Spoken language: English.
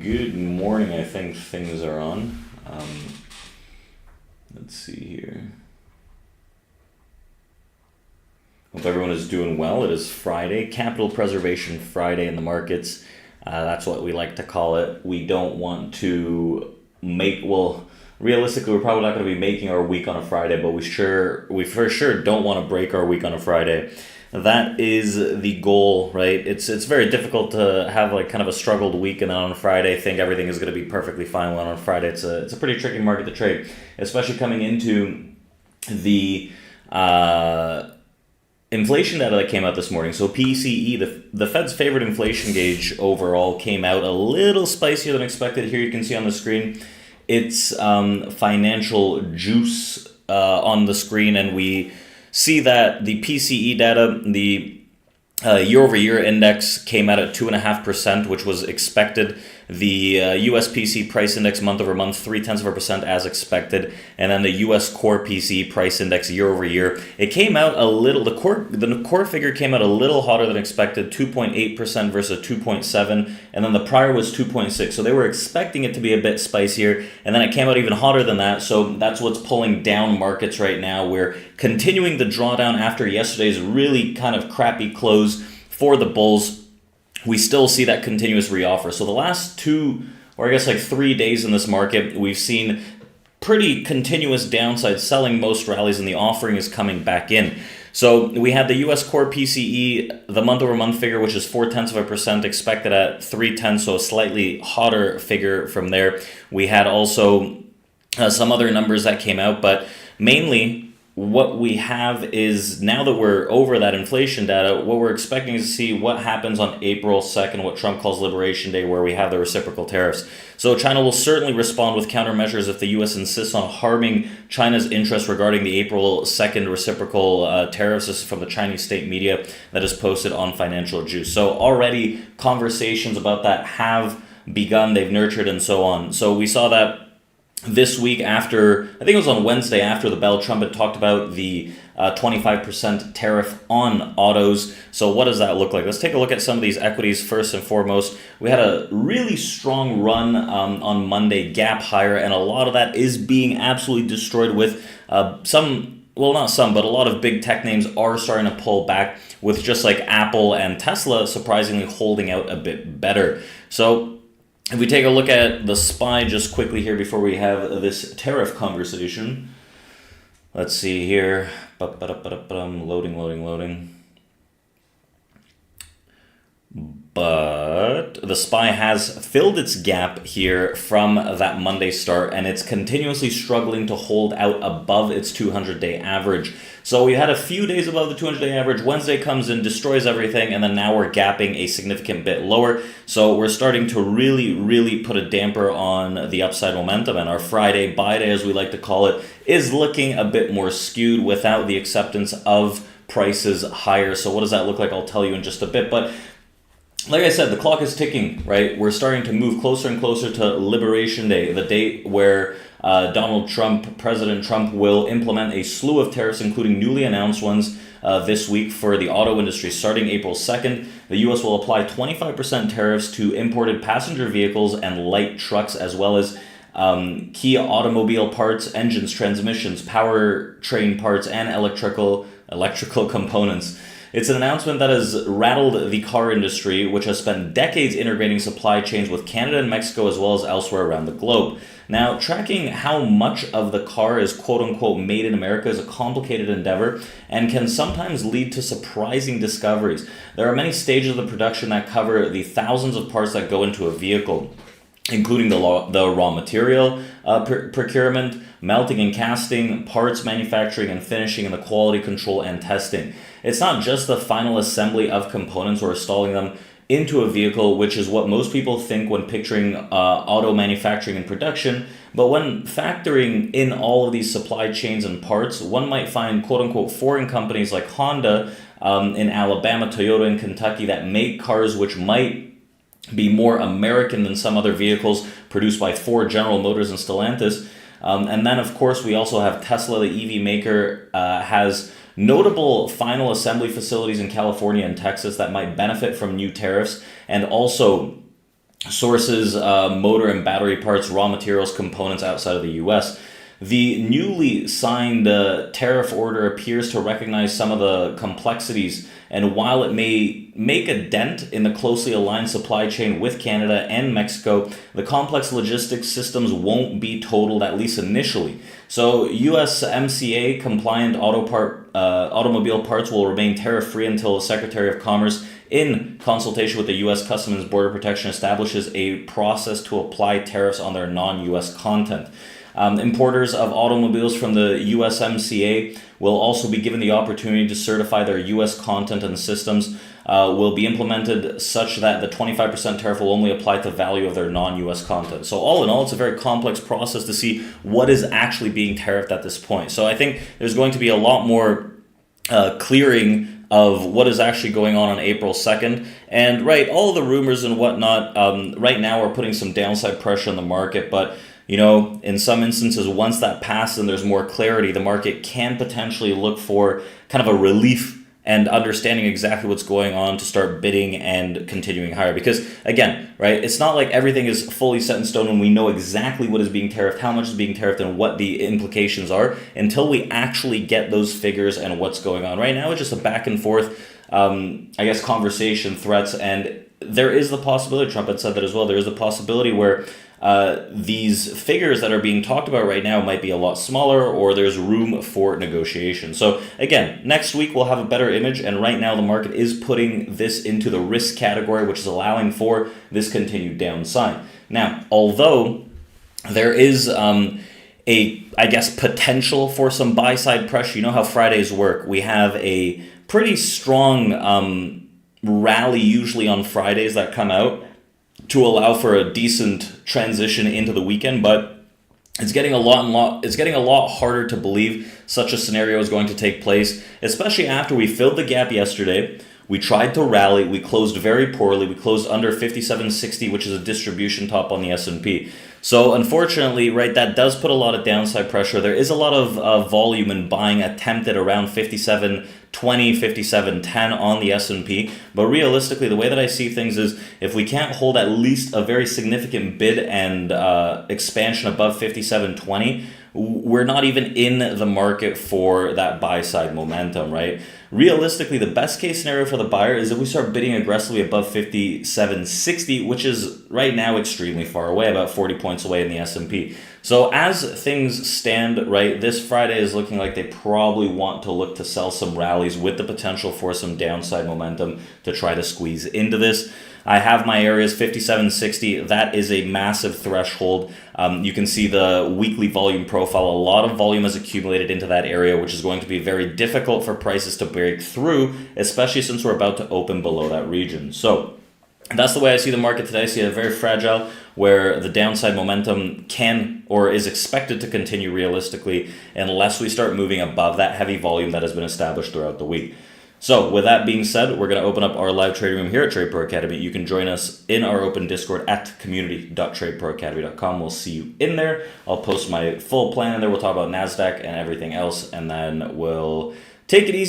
Good morning. I think things are on. Let's see here. Hope everyone is doing well. It is Friday, Capital Preservation Friday in the markets. That's what we like to call it. We don't want to realistically, we're probably not going to be making our week on a Friday, but we for sure don't want to break our week on a Friday. That is the goal, right? It's very difficult to have like kind of a struggled week and then on Friday think everything is going to be perfectly fine. When on Friday it's a pretty tricky market to trade, especially coming into the inflation data that came out this morning. So PCE, the Fed's favorite inflation gauge overall, came out a little spicier than expected. Here you can see on the screen, it's financial juice on the screen, and we see that the PCE data, the year-over-year index came out at 2.5%, which was expected. The US PC price index month-over-month, 0.3% as expected, and then the US core PCE price index year-over-year, it came out a little. The core figure came out a little hotter than expected, 2.8% versus 2.7%, and then the prior was 2.6%. So they were expecting it to be a bit spicier, and then it came out even hotter than that. So that's what's pulling down markets right now. We're continuing the drawdown after yesterday's really kind of crappy close for the bulls. We still see that continuous reoffer. So the last 3 days in this market, we've seen pretty continuous downside selling most rallies, and the offering is coming back in. So we had the US core PCE, the month-over-month figure, which is 0.4% expected at 3.10, so a slightly hotter figure from there. We had also some other numbers that came out, but mainly what we have is, now that we're over that inflation data, what we're expecting is to see what happens on April 2nd, what Trump calls Liberation Day, where we have the reciprocal tariffs. So China will certainly respond with countermeasures if the U.S. insists on harming China's interests regarding the April 2nd reciprocal tariffs. This is from the Chinese state media that is posted on Financial Juice. So already conversations about that have begun, they've nurtured, and so on. So we saw that this week after, I think it was on Wednesday after the bell, Trump had talked about the 25% tariff on autos. So what does that look like? Let's take a look at some of these equities first and foremost. We had a really strong run on Monday, gap higher, and a lot of that is being absolutely destroyed with not some, but a lot of big tech names are starting to pull back, with just like Apple and Tesla surprisingly holding out a bit better. So if we take a look at the SPY just quickly here before we have this tariff conversation, let's see here. Loading. But the SPY has filled its gap here from that Monday start, and it's continuously struggling to hold out above its 200-day average. So we had a few days above the 200-day average. Wednesday comes in, destroys everything, and then now we're gapping a significant bit lower. So we're starting to really, really put a damper on the upside momentum, and our Friday buy day, as we like to call it, is looking a bit more skewed without the acceptance of prices higher. So what does that look like? I'll tell you in just a bit, but like I said, the clock is ticking, right? We're starting to move closer and closer to Liberation Day, the date where President Trump will implement a slew of tariffs, including newly announced ones this week for the auto industry. Starting April 2nd, the U.S. will apply 25% tariffs to imported passenger vehicles and light trucks, as well as key automobile parts, engines, transmissions, powertrain parts, and electrical components. It's an announcement that has rattled the car industry, which has spent decades integrating supply chains with Canada and Mexico, as well as elsewhere around the globe. Now, tracking how much of the car is quote-unquote made in America is a complicated endeavor and can sometimes lead to surprising discoveries. There are many stages of the production that cover the thousands of parts that go into a vehicle, including the raw material procurement, melting and casting, parts manufacturing and finishing, and the quality control and testing. It's not just the final assembly of components or installing them into a vehicle, which is what most people think when picturing auto manufacturing and production. But when factoring in all of these supply chains and parts, one might find quote-unquote foreign companies like Honda in Alabama, Toyota in Kentucky that make cars which might be more American than some other vehicles produced by Ford, General Motors, and Stellantis. And then, of course, we also have Tesla, the EV maker, has notable final assembly facilities in California and Texas that might benefit from new tariffs. And also, sources motor and battery parts, raw materials, components outside of the U.S. The newly signed tariff order appears to recognize some of the complexities, and while it may make a dent in the closely aligned supply chain with Canada and Mexico, the complex logistics systems won't be totaled, at least initially. So USMCA compliant automobile parts will remain tariff-free until the Secretary of Commerce, in consultation with the U.S. Customs and Border Protection, establishes a process to apply tariffs on their non-U.S. content. Importers of automobiles from the USMCA will also be given the opportunity to certify their U.S. content, and systems will be implemented such that the 25% tariff will only apply to value of their non-U.S. content. So all in all, it's a very complex process to see what is actually being tariffed at this point. So I think there's going to be a lot more clearing of what is actually going on April 2nd. And right, all the rumors and whatnot right now are putting some downside pressure on the market, but in some instances, once that passes and there's more clarity, the market can potentially look for kind of a relief and understanding exactly what's going on to start bidding and continuing higher. Because again, right, it's not like everything is fully set in stone when we know exactly what is being tariffed, how much is being tariffed, and what the implications are until we actually get those figures and what's going on. Right now, it's just a back and forth, conversation, threats, and there is the possibility, Trump had said that as well, there is a possibility where these figures that are being talked about right now might be a lot smaller, or there's room for negotiation. So again, next week we'll have a better image, and right now the market is putting this into the risk category, which is allowing for this continued downside. Now, although there is potential for some buy-side pressure, you know how Fridays work. We have a pretty strong rally usually on Fridays that come out to allow for a decent transition into the weekend, but it's getting a lot harder to believe such a scenario is going to take place, especially after we filled the gap yesterday. We tried to rally. We closed very poorly. We closed under 57.60, which is a distribution top on the S&P. So unfortunately, right, that does put a lot of downside pressure. There is a lot of volume in buying attempted around 57.20, 57.10 on the S&P. But realistically, the way that I see things is if we can't hold at least a very significant bid and expansion above 57.20, we're not even in the market for that buy-side momentum, right? Realistically, the best case scenario for the buyer is if we start bidding aggressively above 57.60, which is right now extremely far away, about 40 points away in the S&P. So as things stand, right, this Friday is looking like they probably want to look to sell some rallies with the potential for some downside momentum to try to squeeze into this. I have my areas 57.60. That is a massive threshold. You can see the weekly volume profile. A lot of volume has accumulated into that area, which is going to be very difficult for prices to break through, especially since we're about to open below that region. So that's the way I see the market today. I see it very fragile, where the downside momentum can or is expected to continue realistically unless we start moving above that heavy volume that has been established throughout the week. So with that being said, we're going to open up our live trading room here at TradePro Academy. You can join us in our open Discord at community.tradeproacademy.com. We'll see you in there. I'll post my full plan in there. We'll talk about NASDAQ and everything else, and then we'll take it easy.